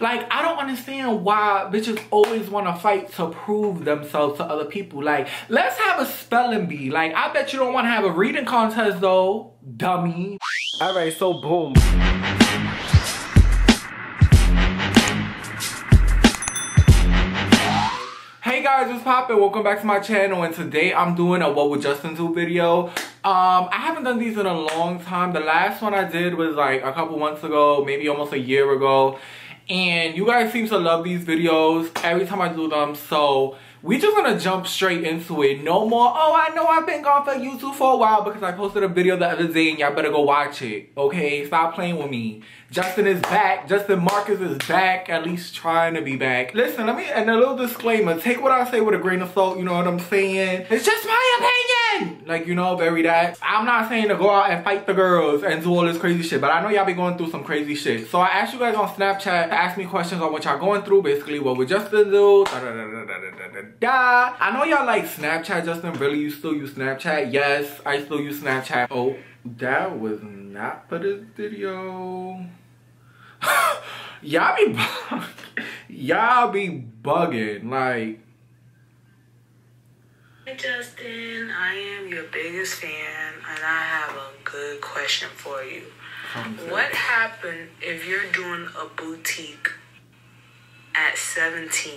Like, I don't understand why bitches always want to fight to prove themselves to other people. Like, let's have a spelling bee. Like, I bet you don't want to have a reading contest though, dummy. All right, so boom. Hey guys, what's poppin'? Welcome back to my channel, and today I'm doing a What Would Justin Do video. I haven't done these in a long time. The last one I did was like a couple months ago, maybe almost a year ago. And you guys seem to love these videos every time I do them, so we just gonna jump straight into it. No more, oh, I know I've been gone for YouTube for a while because I posted a video the other day and y'all better go watch it, okay? Stop playing with me. Justin is back. Justin Marcus is back, at least trying to be back. Listen, and a little disclaimer, take what I say with a grain of salt, you know what I'm saying? It's just my opinion! Like, you know, bury that. I'm not saying to go out and fight the girls and do all this crazy shit, but I know y'all be going through some crazy shit. So I asked you guys on Snapchat to ask me questions on what y'all going through, basically what would Justin do, I know y'all like Snapchat. Justin, really, you still use Snapchat? Yes, I still use Snapchat. Oh, that was not for this video. Y'all be bugging, like. Hey Justin, I am your biggest fan and I have a good question for you. What happened if you're doing a boutique at 17?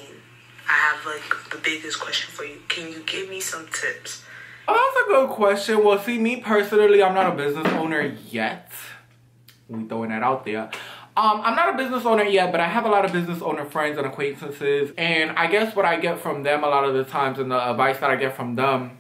I have like the biggest question for you. Can you give me some tips? Oh, that's a good question. Well, see, me personally, I'm not a business owner yet. We throwing that out there. I'm not a business owner yet, but I have a lot of business owner friends and acquaintances. And I guess what I get from them a lot of the times, and the advice that I get from them,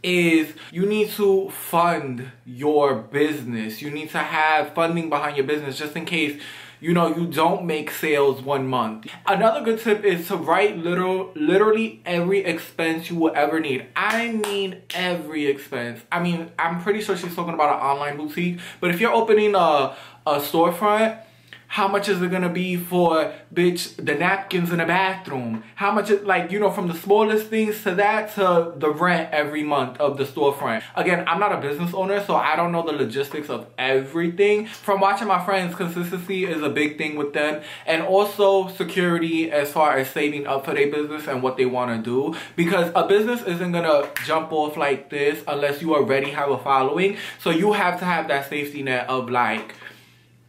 is you need to fund your business. You need to have funding behind your business just in case, you know, you don't make sales one month. Another good tip is to write literally every expense you will ever need. I mean every expense. I mean, I'm pretty sure she's talking about an online boutique, but if you're opening a storefront, how much is it gonna be for, bitch, the napkins in the bathroom? How much, like, you know, from the smallest things to that to the rent every month of the storefront. Again, I'm not a business owner, so I don't know the logistics of everything. From watching my friends, consistency is a big thing with them. And also security as far as saving up for their business and what they wanna do. Because a business isn't gonna jump off like this unless you already have a following. So you have to have that safety net of like,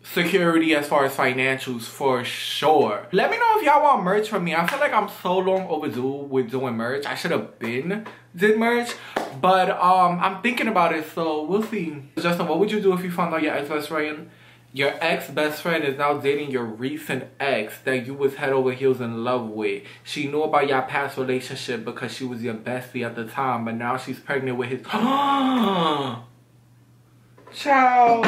security as far as financials for sure. Let me know if y'all want merch from me. I feel like I'm so long overdue with doing merch. I should have been did merch, but I'm thinking about it, so we'll see. Justin, what would you do if you found out your ex-best friend, your ex-best friend is now dating your recent ex that you was head over heels in love with? She knew about your past relationship because she was your bestie at the time, but now she's pregnant with his Ciao.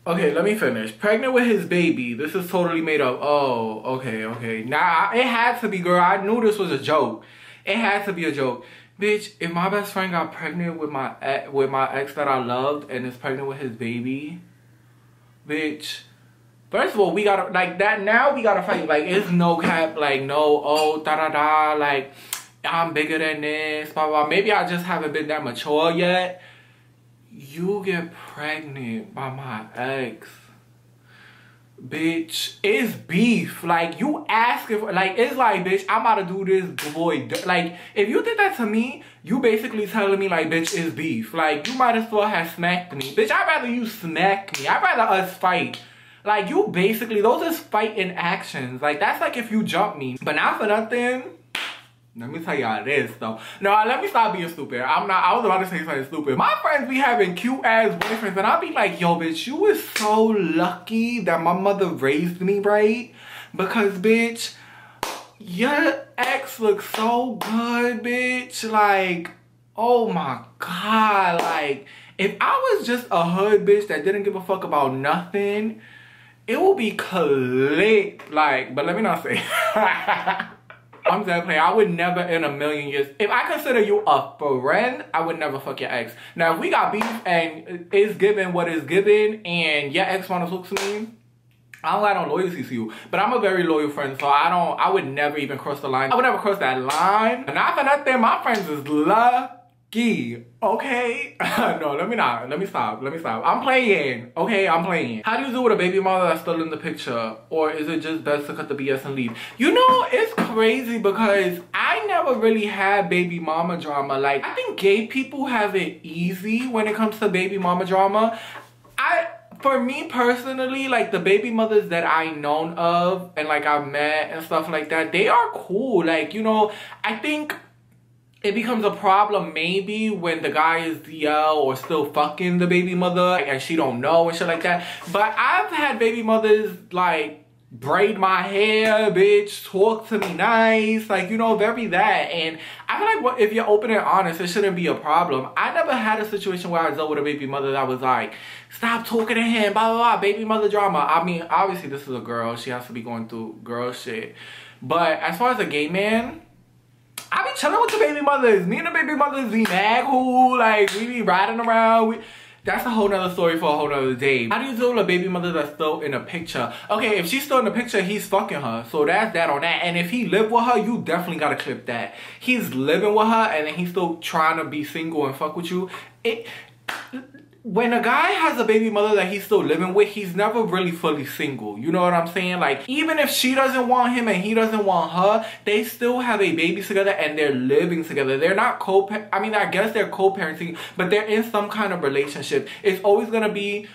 Okay, let me finish. Pregnant with his baby. This is totally made up. Oh, okay. Nah, it had to be, girl. I knew this was a joke. It had to be a joke. Bitch, if my best friend got pregnant with my ex that I loved and is pregnant with his baby, bitch, first of all, we gotta, like, that now we gotta fight. Like, it's no cap, like, no, oh, da-da-da, like, I'm bigger than this, blah, blah. Maybe I just haven't been that mature yet. You get pregnant by my ex, bitch, it's beef. Like, you asking for, like, it's like, bitch, I'm about to do this, boy. Like, if you did that to me, you basically telling me, like, bitch, it's beef. Like, you might as well have smacked me. Bitch, I'd rather you smack me. I'd rather us fight. Like, you basically, those is fighting actions. Like, that's like if you jump me. But not for nothing. Let me tell y'all this though. No, let me stop being stupid. I was about to say something stupid. My friends be having cute ass boyfriends and I be like, yo, bitch, you was so lucky that my mother raised me right. Because, bitch, your ex looks so good, bitch. Like, oh my God. Like, if I was just a hood bitch that didn't give a fuck about nothing, it would be click. Like, but let me not say. I'm just playing. I would never in a million years. If I consider you a friend, I would never fuck your ex. Now, if we got beef and it's given what is given and your ex want to talk to me, I don't got no loyalty to you. But I'm a very loyal friend, so I would never even cross the line. I would never cross that line. Not for nothing, my friends is love. Gee, okay. No, let me stop. I'm playing. Okay, I'm playing. How do you do with a baby mother that's still in the picture? Or is it just best to cut the BS and leave? You know, it's crazy because I never really had baby mama drama. Like, I think gay people have it easy when it comes to baby mama drama. For me personally, like the baby mothers that I known of and like I've met and stuff like that, they are cool. Like, you know, I think it becomes a problem maybe when the guy is DL or still fucking the baby mother and she don't know and shit like that. But I've had baby mothers like braid my hair, bitch, talk to me nice, like, you know, very that. And I feel like what if you're open and honest, it shouldn't be a problem. I never had a situation where I dealt with a baby mother that was like, stop talking to him, blah, blah, blah, baby mother drama. I mean, obviously this is a girl. She has to be going through girl shit. But as far as a gay man, I be chilling with the baby mothers. Me and the baby mothers be mad cool. Like, we be riding around. That's a whole nother story for a whole nother day. How do you deal with a baby mother that's still in a picture? Okay, if she's still in the picture, he's fucking her. So that's that on that. And if he lived with her, you definitely gotta clip that. He's living with her and then he's still trying to be single and fuck with you. When a guy has a baby mother that he's still living with, he's never really fully single. You know what I'm saying? Like, even if she doesn't want him and he doesn't want her, they still have a baby together and they're living together. They're not I mean, I guess they're co-parenting, but they're in some kind of relationship. It's always gonna be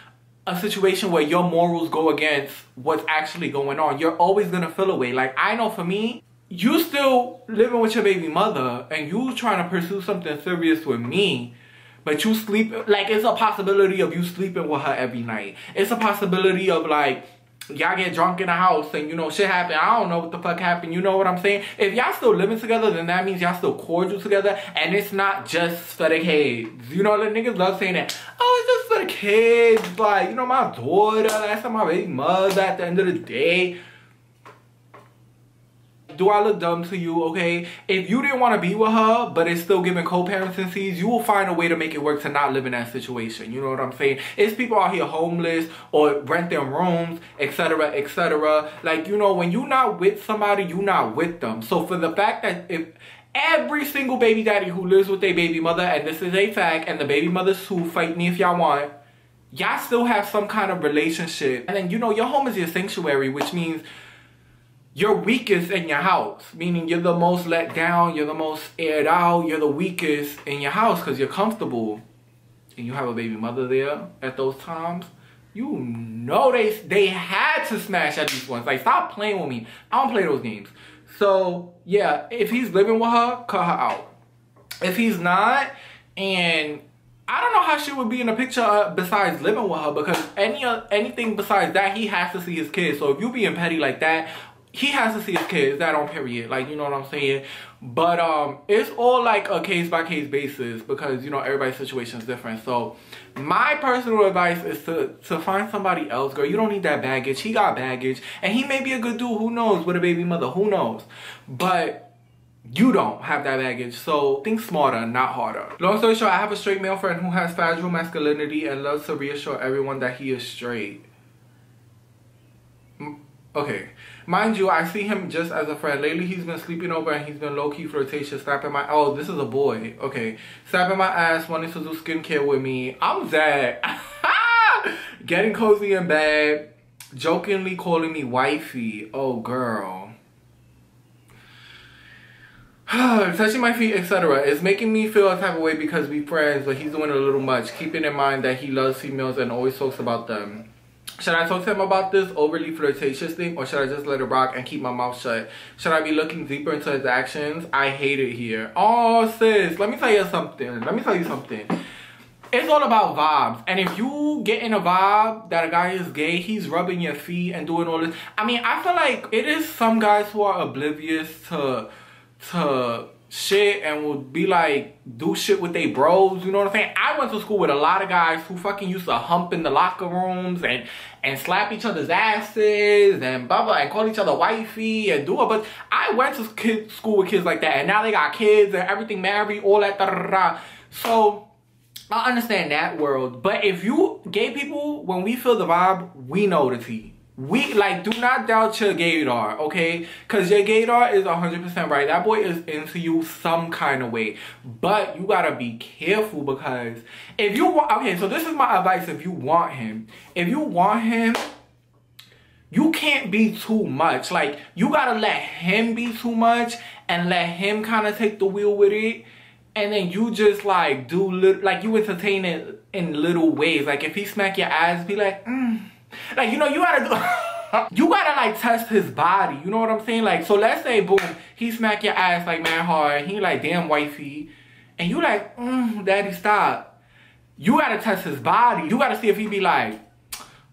a situation where your morals go against what's actually going on. You're always gonna feel away. Like, I know for me, you still living with your baby mother and you trying to pursue something serious with me, but you sleep, like, it's a possibility of you sleeping with her every night. It's a possibility of, like, y'all get drunk in the house and, you know, shit happen. I don't know what the fuck happened. You know what I'm saying? If y'all still living together, then that means y'all still cordial together. And it's not just for the kids. You know, the niggas love saying that, oh, it's just for the kids. Like, you know, my daughter, that's my baby mother at the end of the day. Do I look dumb to you? Okay, if you didn't want to be with her but it's still giving co-parenting seeds, you will find a way to make it work to not live in that situation. You know what I'm saying? It's people out here homeless or rent their rooms, etc, etc. Like, you know, when you're not with somebody, you're not with them. So for the fact that if every single baby daddy who lives with their baby mother, and this is a fact, and the baby mothers who fight me if y'all want, y'all still have some kind of relationship, and then, you know, your home is your sanctuary, which means you're weakest in your house, meaning you're the most let down, you're the most aired out, you're the weakest in your house because you're comfortable. And you have a baby mother there at those times, you know they had to smash at least once. Like, stop playing with me. I don't play those games. So, yeah, if he's living with her, cut her out. If he's not, and I don't know how she would be in a picture besides living with her, because anything besides that, he has to see his kids. So if you being petty like that, he has to see his kids, that on period. Like, you know what I'm saying? But it's all like a case-by-case basis because, you know, everybody's situation is different. So my personal advice is to find somebody else, girl. You don't need that baggage. He got baggage. And he may be a good dude, who knows, with a baby mother, who knows. But you don't have that baggage, so think smarter, not harder. Long story short, I have a straight male friend who has fragile masculinity and loves to reassure everyone that he is straight. Okay, mind you, I see him just as a friend. Lately, he's been sleeping over and he's been low-key flirtatious, slapping my... Oh, this is a boy. Okay. Slapping my ass, wanting to do skincare with me. I'm Zach. Getting cozy in bed, jokingly calling me wifey. Oh, girl. Touching my feet, etc. It's making me feel a type of way because we friends, but he's doing a little much. Keeping in mind that he loves females and always talks about them. Should I talk to him about this overly flirtatious thing, or should I just let it rock and keep my mouth shut? Should I be looking deeper into his actions? I hate it here. Oh, sis, let me tell you something. It's all about vibes. And if you get in a vibe that a guy is gay, he's rubbing your feet and doing all this. I mean, I feel like it is some guys who are oblivious to shit and will be like, do shit with they bros, you know what I'm saying? I went to school with a lot of guys who fucking used to hump in the locker rooms and slap each other's asses and blah blah and call each other wifey and do it. But I went to school with kids like that, and now they got kids and everything, married, all that, da da da. So I understand that world. But if you gay people, when we feel the vibe, we know the tea. do not doubt your gaydar, okay? Because your gaydar is 100% right. That boy is into you some kind of way. But you gotta be careful, because if you want, okay, so this is my advice. If you want him, you can't be too much. Like, you gotta let him be too much and let him kind of take the wheel with it. And then you just like do like you entertain it in little ways. Like, if he smack your ass, be like, Like, you know, you gotta do, you gotta like test his body. You know what I'm saying? Like, so let's say, boom, he smack your ass like mad hard. He like, damn, wifey. And you like, daddy, stop. You gotta test his body. You gotta see if he be like,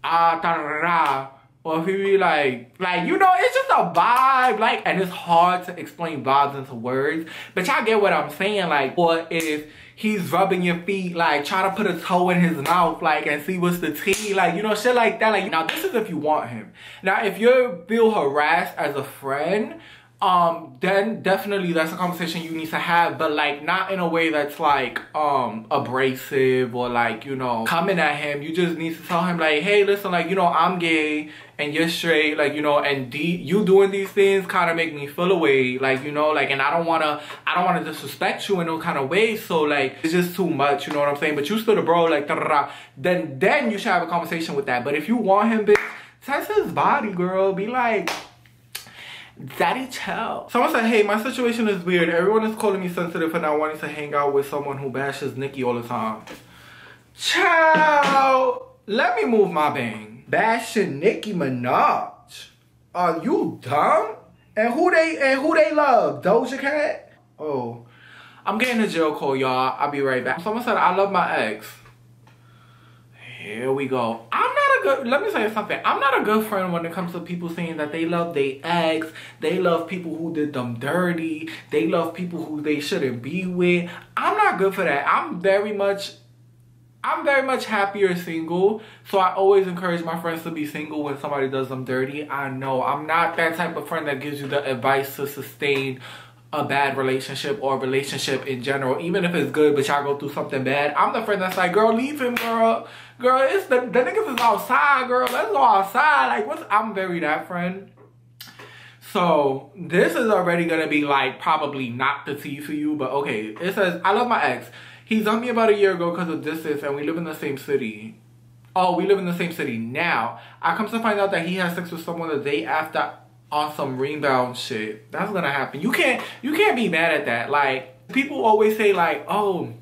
da-da-da-da. Or if he be like, you know, it's just a vibe. Like, and it's hard to explain vibes into words. But y'all get what I'm saying. Like, or if he's rubbing your feet, like, try to put a toe in his mouth, like, and see what's the tea. Like, you know, shit like that. Like, now, this is if you want him. Now, if you feel harassed as a friend, then definitely that's a conversation you need to have, but like not in a way that's like abrasive or like, you know, coming at him. You just need to tell him like, hey, listen, like, you know, I'm gay and you're straight, like, you know, and you doing these things kind of make me feel away, like, you know, like, and I don't want to disrespect you in no kind of way, so like it's just too much, you know what I'm saying? But you still the bro, like, then you should have a conversation with that. But if you want him, bitch, test his body, girl. Be like, daddy, chill. Someone said, hey, my situation is weird. Everyone is calling me sensitive for not wanting to hang out with someone who bashes Nicki all the time. Child, let me move my bang. Bashing Nicki Minaj. Are you dumb? And who they love? Doja Cat? Oh, I'm getting a jail call, y'all. I'll be right back. Someone said, I love my ex. Here we go. Let me say something. I'm not a good friend when it comes to people saying that they love their ex. They love people who did them dirty. They love people who they shouldn't be with. I'm not good for that. I'm very much happier single. So I always encourage my friends to be single when somebody does them dirty. I know I'm not that type of friend that gives you the advice to sustain a bad relationship or a relationship in general, even if it's good but y'all go through something bad. I'm the friend that's like, girl, leave him, girl, it's the niggas is outside, girl, let's go outside. Like, I'm very that friend. So this is already gonna be like probably not the tea for you, but okay. It says, I love my ex. He dumped me about a year ago because of distance, and we live in the same city. Oh, we live in the same city now. I come to find out that he has sex with someone the day after on some rebound shit. That's gonna happen. You can't be mad at that. Like, people always say like, oh,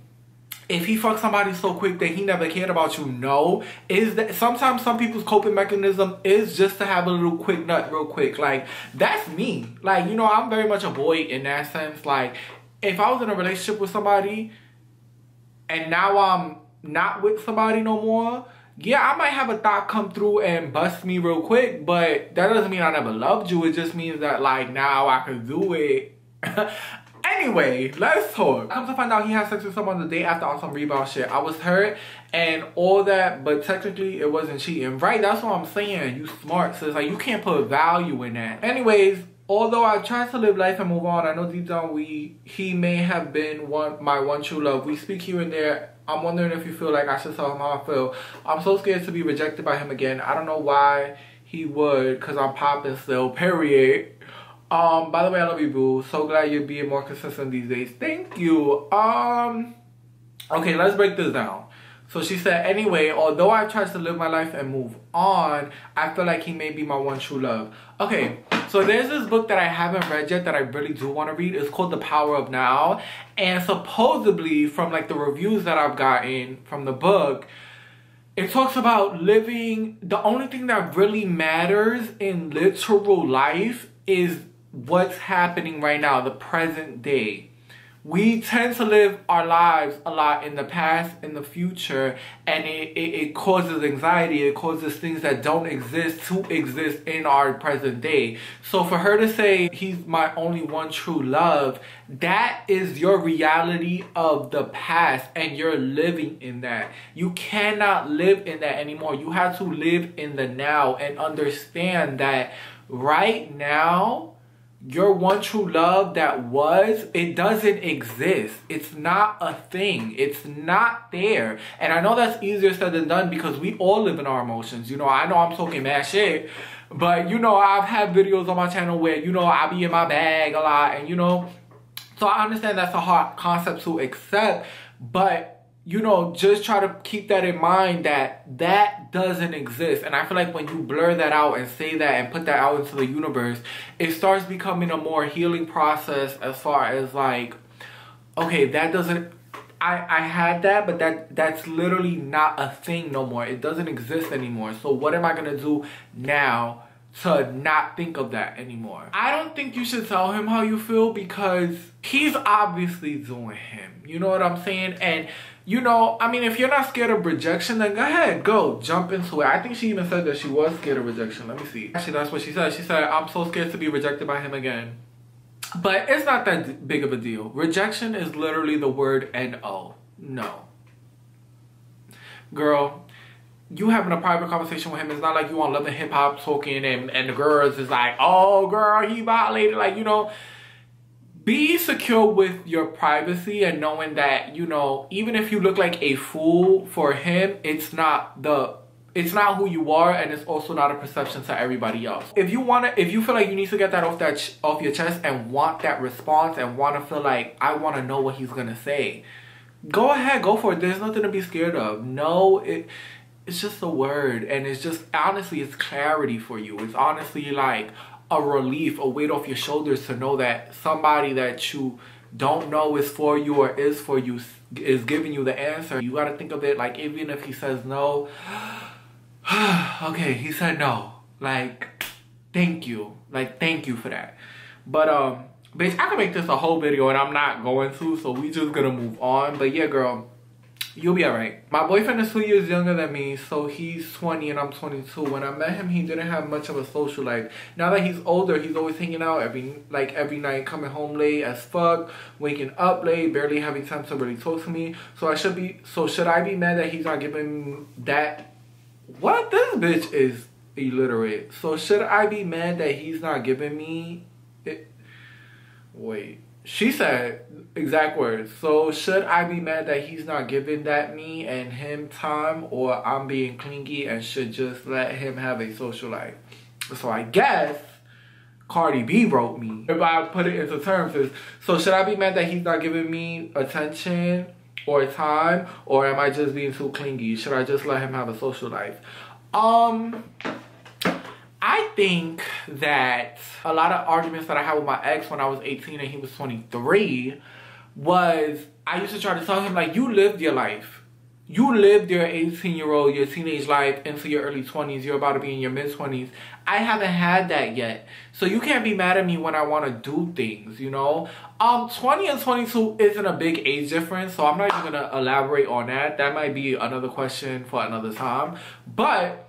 if he fucked somebody so quick that he never cared about you. No, is that sometimes some people's coping mechanism is just to have a little quick nut real quick. Like, that's me. Like, you know, I'm very much a boy in that sense. Like, if I was in a relationship with somebody and now I'm not with somebody no more, yeah, I might have a thought come through and bust me real quick, but that doesn't mean I never loved you. It just means that, like, now I can do it. Anyway, let's talk. Come to find out he had sex with someone the day after on some rebound shit. I was hurt and all that, but technically it wasn't cheating. Right, that's what I'm saying. You smart, sis. Like, you can't put value in that. Anyways, although I tried to live life and move on, I know deep down he may have been my one true love. We speak here and there. I'm wondering if you feel like I should tell him how I feel. I'm so scared to be rejected by him again. I don't know why he would, because I'm popping still, period. By the way, I love you, boo. So glad you're being more consistent these days. Thank you. Okay, let's break this down. So she said, anyway, although I tried to live my life and move on, I feel like he may be my one true love. Okay, so there's this book that I haven't read yet that I really do want to read. It's called The Power of Now. And supposedly, from like the reviews that I've gotten from the book, it talks about living. The only thing that really matters in literal life is what's happening right now, the present day. We tend to live our lives a lot in the past, in the future, and it causes anxiety. It causes things that don't exist to exist in our present day. So for her to say, he's my only one true love, that is your reality of the past, and you're living in that. You cannot live in that anymore. You have to live in the now and understand that right now, your one true love it doesn't exist. It's not a thing. It's not there. And I know that's easier said than done because we all live in our emotions. You know, I know I'm talking mad shit, but you know, I've had videos on my channel where, you know, I be in my bag a lot, and you know, so I understand that's a hard concept to accept, but you know, just try to keep that in mind that that doesn't exist. And I feel like when you blur that out and say that and put that out into the universe, it starts becoming a more healing process as far as like, okay, that doesn't, I had that, but that's literally not a thing no more. It doesn't exist anymore. So what am I going to do now to not think of that anymore? I don't think you should tell him how you feel because he's obviously doing him. You know what I'm saying? And you know, I mean, if you're not scared of rejection, then go ahead, go, jump into it. I think she even said that she was scared of rejection. Let me see. Actually, that's what she said. She said, I'm so scared to be rejected by him again. But it's not that big of a deal. Rejection is literally the word N-O. No. Girl, you having a private conversation with him. It's not like you on Love and Hip Hop talking and the girls is like, oh, girl, he violated. Like, you know, be secure with your privacy and knowing that, you know, even if you look like a fool for him, it's not who you are, and it's also not a perception to everybody else. If you feel like you need to get that off your chest and want that response and want to feel like, I want to know what he's going to say, go ahead, go for it. There's nothing to be scared of. No, it's just a word, and it's just, honestly, it's clarity for you. It's honestly like a relief, a weight off your shoulders to know that somebody that you don't know is for you or is for you is giving you the answer. You got to think of it like, even if he says no, okay, he said no. Like, thank you. Like, thank you for that. But, bitch, I could make this a whole video and I'm not going to, so we just gonna move on. But yeah, girl, you'll be alright. My boyfriend is 2 years younger than me, so he's 20 and I'm 22. When I met him, he didn't have much of a social life. Now that he's older, he's always hanging out every night, coming home late as fuck, waking up late, barely having time to really talk to me. So should I be mad that he's not giving that? What? This bitch is illiterate. So should I be mad that he's not giving me it? Wait. She said, exact words, so should I be mad that he's not giving that me and him time, or I'm being clingy and should just let him have a social life? So I guess Cardi B wrote me. If I put it into terms, is, so should I be mad that he's not giving me attention or time, or am I just being too clingy? Should I just let him have a social life? I think that a lot of arguments that I had with my ex when I was 18 and he was 23 was, I used to try to tell him, like, you lived your life. You lived your 18-year-old, your teenage life into your early 20s. You're about to be in your mid-20s. I haven't had that yet. So you can't be mad at me when I want to do things, you know? 20 and 22 isn't a big age difference, so I'm not even going to elaborate on that. That might be another question for another time. But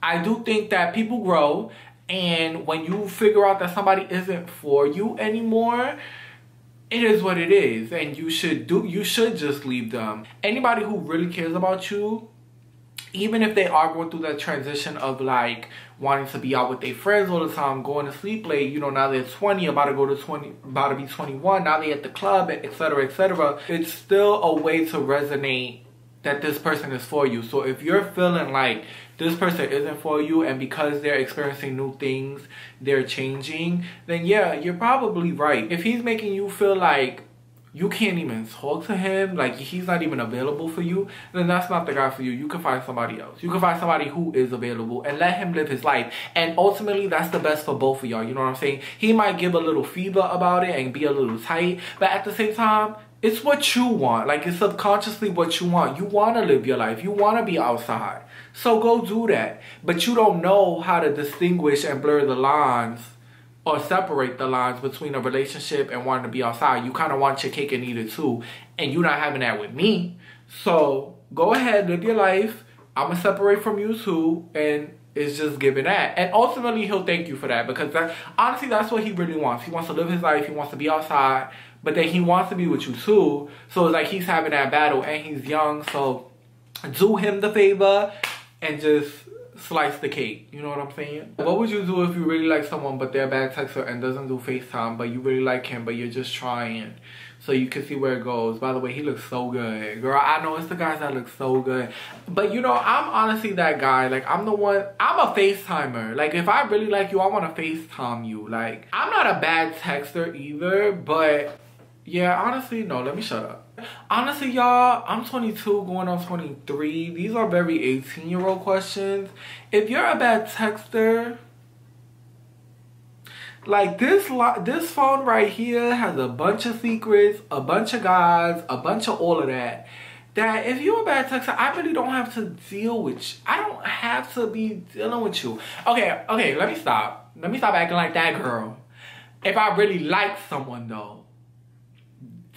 I do think that people grow, and when you figure out that somebody isn't for you anymore, it is what it is, and you should just leave them. Anybody who really cares about you, even if they are going through that transition of like wanting to be out with their friends all the time, going to sleep late, you know, now they're 20, about to be 21, now they're at the club, etc., etc., it's still a way to resonate that this person is for you. So if you're feeling like this person isn't for you, and because they're experiencing new things, they're changing, then yeah, you're probably right. If he's making you feel like you can't even talk to him, like he's not even available for you, then that's not the guy for you. You can find somebody else. You can find somebody who is available and let him live his life. And ultimately, that's the best for both of y'all. You know what I'm saying? He might give a little fever about it and be a little tight, but at the same time, it's what you want. Like, it's subconsciously what you want. You want to live your life. You want to be outside. So go do that. But you don't know how to distinguish and blur the lines or separate the lines between a relationship and wanting to be outside. You kind of want your cake and eat it too. And you're not having that with me. So go ahead, live your life. I'm going to separate from you too. And it's just giving that. And ultimately, he'll thank you for that. Because honestly, that's what he really wants. He wants to live his life. He wants to be outside. But then he wants to be with you too. So it's like he's having that battle, and he's young. So do him the favor and just slice the cake. You know what I'm saying? What would you do if you really like someone but they're a bad texter and doesn't do FaceTime, but you really like him, but you're just trying so you can see where it goes? By the way, he looks so good. Girl, I know it's the guys that look so good. But you know, I'm honestly that guy. Like, I'm a FaceTimer. Like, if I really like you, I want to FaceTime you. Like, I'm not a bad texter either, but yeah, honestly, no, let me shut up. Honestly, y'all, I'm 22 going on 23. These are very 18-year-old questions. If you're a bad texter, like this phone right here has a bunch of secrets, a bunch of guys, a bunch of all of that. That if you're a bad texter, I really don't have to deal with you. I don't have to be dealing with you. Okay, let me stop. Let me stop acting like that girl. If I really like someone though,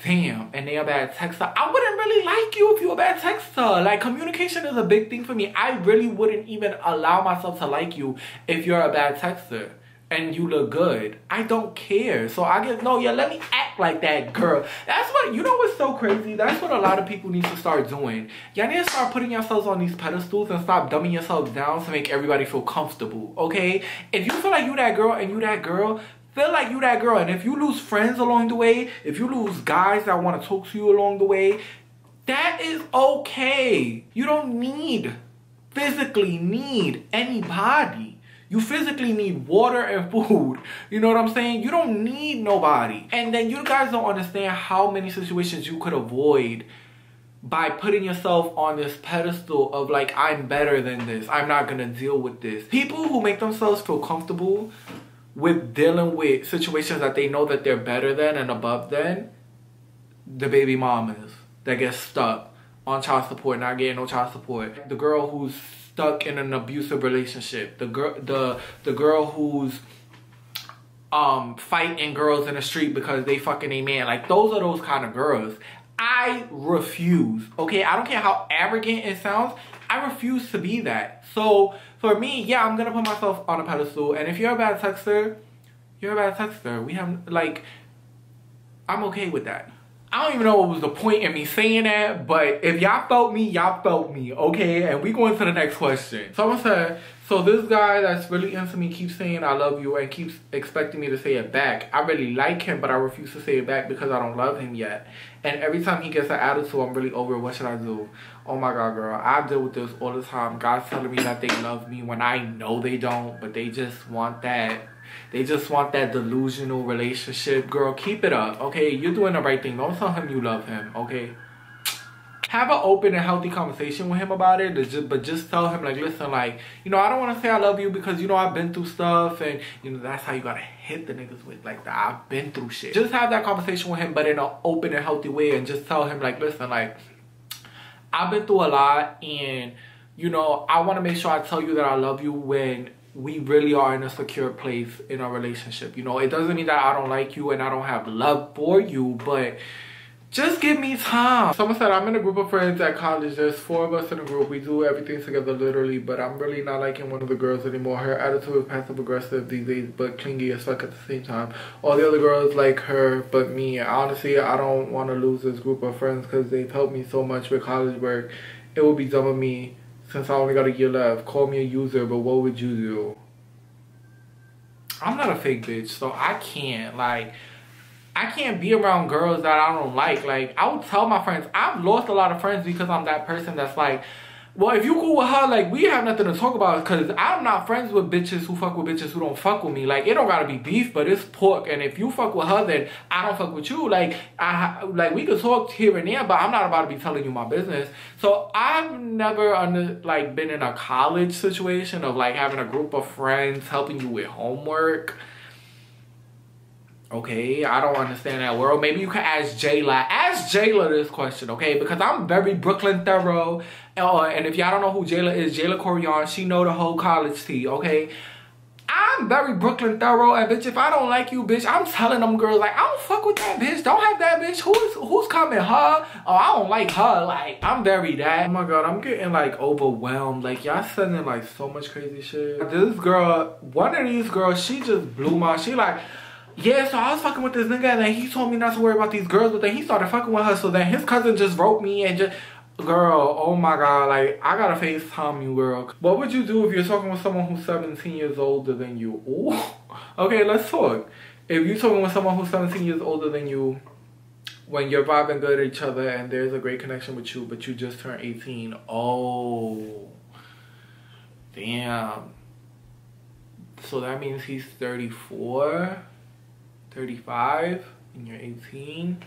damn, and they're a bad texter, I wouldn't really like you if you're a bad texter. Like, communication is a big thing for me. I really wouldn't even allow myself to like you if you're a bad texter and you look good. I don't care. So I guess, no, yeah, let me act like that girl. That's what, you know what's so crazy? That's what a lot of people need to start doing. Y'all need to start putting yourselves on these pedestals and stop dumbing yourselves down to make everybody feel comfortable, okay? If you feel like you that girl and you that girl, feel like you that girl. And if you lose friends along the way, if you lose guys that want to talk to you along the way, that is okay. You don't physically need anybody. You physically need water and food. You know what I'm saying? You don't need nobody. And then you guys don't understand how many situations you could avoid by putting yourself on this pedestal of like, I'm better than this. I'm not going to deal with this. People who make themselves feel comfortable with dealing with situations that they know that they're better than and above than, the baby mamas that get stuck on child support, not getting no child support. The girl who's stuck in an abusive relationship. The girl who's fighting girls in the street because they fucking a man. Like, those are those kind of girls. I refuse, okay? I don't care how arrogant it sounds. I refuse to be that. So for me, yeah, I'm gonna put myself on a pedestal. And if you're a bad texter, you're a bad texter. We have, like, I'm okay with that. I don't even know what was the point in me saying that, but if y'all felt me, okay? And we going to the next question. Someone said, so this guy that's really into me keeps saying I love you and keeps expecting me to say it back. I really like him, but I refuse to say it back because I don't love him yet. And every time he gets an attitude, I'm really over it. What should I do? Oh my God, girl. I deal with this all the time. Guys telling me that they love me when I know they don't, but they just want that. They just want that delusional relationship. Girl, keep it up, okay? You're doing the right thing. Don't tell him you love him, okay? Have an open and healthy conversation with him about it, but just tell him, like, listen, like, you know, I don't want to say I love you because, you know, I've been through stuff, and, you know, that's how you gotta hit the niggas with, like, I've been through shit. Just have that conversation with him, but in an open and healthy way, and just tell him, like, listen, like, I've been through a lot, and, you know, I want to make sure I tell you that I love you when we really are in a secure place in our relationship. You know, it doesn't mean that I don't like you and I don't have love for you, but just give me time. Someone said, I'm in a group of friends at college. There's 4 of us in a group. We do everything together literally, but I'm really not liking one of the girls anymore. Her attitude is passive aggressive these days, but clingy as fuck at the same time. All the other girls like her, but me. Honestly, I don't want to lose this group of friends because they've helped me so much with college work. It would be dumb of me since I only got a year left. Call me a user, but what would you do? I'm not a fake bitch, so I can't, like, I can't be around girls that I don't like. Like, I would tell my friends, I've lost a lot of friends because I'm that person that's like, well, if you cool with her, like, we have nothing to talk about, because I'm not friends with bitches who fuck with bitches who don't fuck with me. Like, it don't gotta be beef, but it's pork. And if you fuck with her, then I don't fuck with you. Like, we could talk here and there, but I'm not about to be telling you my business. So I've never been in a college situation of like having a group of friends helping you with homework. Okay, I don't understand that world. Maybe you can ask Jayla. Ask Jayla this question, okay? Because I'm very Brooklyn thorough. And if y'all don't know who Jayla is, Jayla Corian, she know the whole college tea, okay? I'm very Brooklyn thorough. And bitch, if I don't like you, bitch, I'm telling them girls, like, I don't fuck with that bitch. Don't have that bitch. Who's coming? Her? Oh, I don't like her. Like, I'm very that. Oh my God, I'm getting like overwhelmed. Like, y'all sending like so much crazy shit. This girl, one of these girls, she just blew my, she like, yeah, so I was fucking with this nigga and then he told me not to worry about these girls, but then he started fucking with her. So then his cousin just wrote me and just, Girl, oh my God, like, I gotta FaceTime you, girl. What would you do if you're talking with someone who's 17 years older than you? Ooh. Okay, let's talk. If you're talking with someone who's 17 years older than you, when you're vibing good at each other and there's a great connection with you, but you just turned 18, oh, damn. So that means he's 34, 35, and you're 18.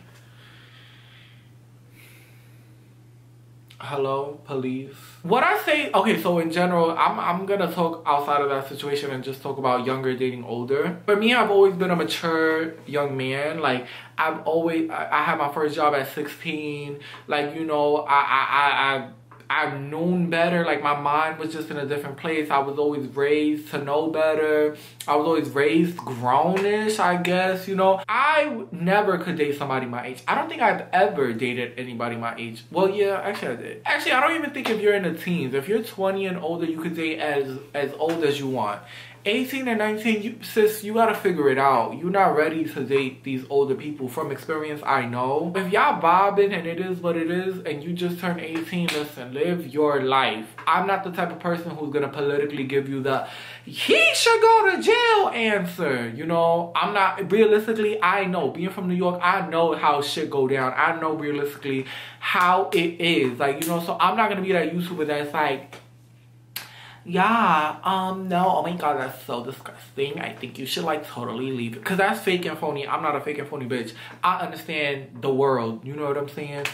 Hello, police. What I say, okay, so in general, I'm gonna talk outside of that situation and just talk about younger dating older. For me, I've always been a mature young man. Like, I had my first job at 16. Like, you know, I've known better. Like, my mind was just in a different place. I was always raised to know better. I was always raised grownish, I guess, you know. I never could date somebody my age. I don't think I've ever dated anybody my age. Well, yeah, actually I did. Actually, I don't even think if you're in the teens. If you're 20 and older, you could date as old as you want. 18 and 19, sis, you gotta figure it out. You're not ready to date these older people. From experience, I know. If y'all vibing and it is what it is and you just turned 18, listen, live your life. I'm not the type of person who's gonna politically give you the he should go to jail answer. You know, I'm not, realistically, I know. Being from New York, I know how shit go down. I know realistically how it is. Like, you know, so I'm not gonna be that YouTuber that's like, yeah, no, oh my God, that's so disgusting. I think you should, like, totally leave it. Because that's fake and phony. I'm not a fake and phony bitch. I understand the world. You know what I'm saying?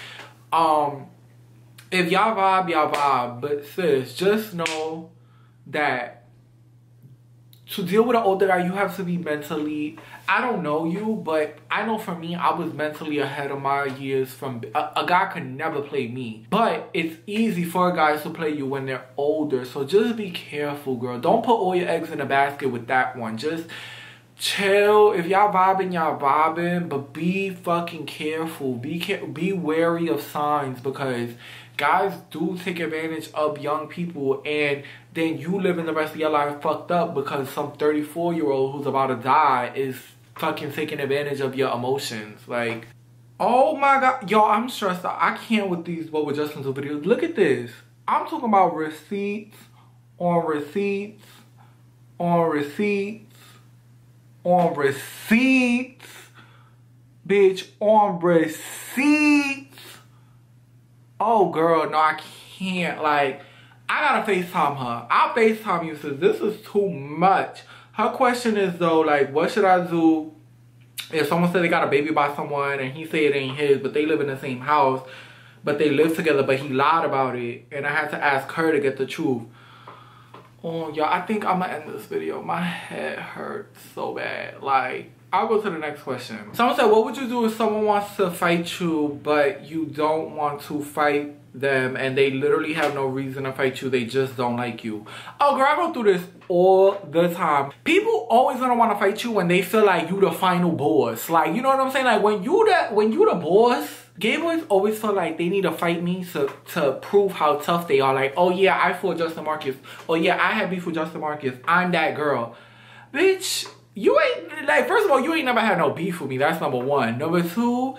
If y'all vibe, y'all vibe. But sis, just know that to deal with an older guy, you have to be mentally, I don't know you, but I know for me, I was mentally ahead of my years from, a guy could never play me. But it's easy for guys to play you when they're older. So just be careful, girl. Don't put all your eggs in a basket with that one. Just chill. If y'all vibing, y'all vibing. But be fucking careful. Be wary of signs, because guys do take advantage of young people, and then you living the rest of your life fucked up because some 34-year-old who's about to die is fucking taking advantage of your emotions. Like, oh my God, y'all, I'm stressed out. I can't with these What Would Justin Do videos. Look at this. I'm talking about receipts on receipts on receipts on receipts, bitch, on receipts. Oh, girl, no, I can't. Like, I gotta FaceTime her. I'll FaceTime you, sis. This is too much. Her question is, though, like, what should I do if someone said they got a baby by someone and he said it ain't his, but they live in the same house, but they live together, but he lied about it, and I had to ask her to get the truth. Oh, y'all, I think I'm gonna end this video. My head hurts so bad. Like, I'll go to the next question. Someone said, what would you do if someone wants to fight you, but you don't want to fight them, and they literally have no reason to fight you, they just don't like you? Oh, girl, I go through this all the time. People always gonna want to fight you when they feel like you the final boss. Like, you know what I'm saying? Like, when you the boss, gay boys always feel like they need to fight me to prove how tough they are. Like, oh yeah, I fought Justin Marcus. Oh yeah, I had beef with Justin Marcus. I'm that girl. Bitch, you ain't, like, first of all, you ain't never had no beef with me. That's number one. Number two,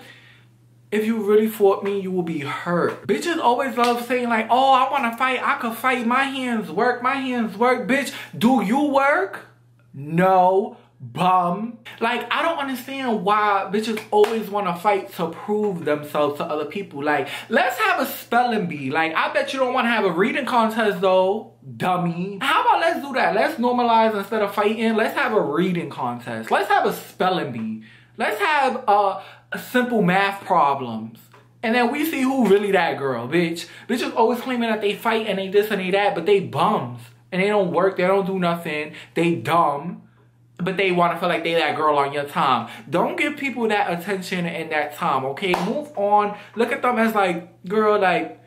if you really fought me, you will be hurt. Bitches always love saying like, oh, I want to fight. I could fight. My hands work. My hands work. Bitch, do you work? No. Bum. Like, I don't understand why bitches always want to fight to prove themselves to other people. Like, let's have a spelling bee. Like, I bet you don't want to have a reading contest though, dummy. How about let's do that? Let's normalize, instead of fighting, let's have a reading contest. Let's have a spelling bee. Let's have simple math problems. And then we see who really that girl, bitch. Bitches always claiming that they fight and they this and they that, but they bums. And they don't work, they don't do nothing, they dumb. But they want to feel like they that girl on your time. Don't give people that attention and that time, okay? Move on. Look at them as like, girl, like,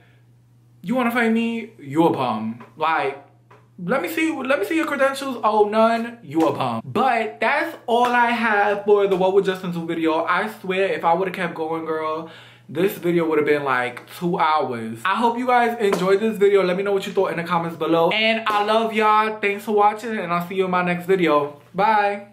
you want to fight me? You a bum. Like, let me see your credentials. Oh, none. You a bum. But that's all I have for the What Would Justin Do video. I swear, if I would have kept going, girl, this video would have been like 2 hours. I hope you guys enjoyed this video. Let me know what you thought in the comments below. And I love y'all. Thanks for watching, and I'll see you in my next video. Bye.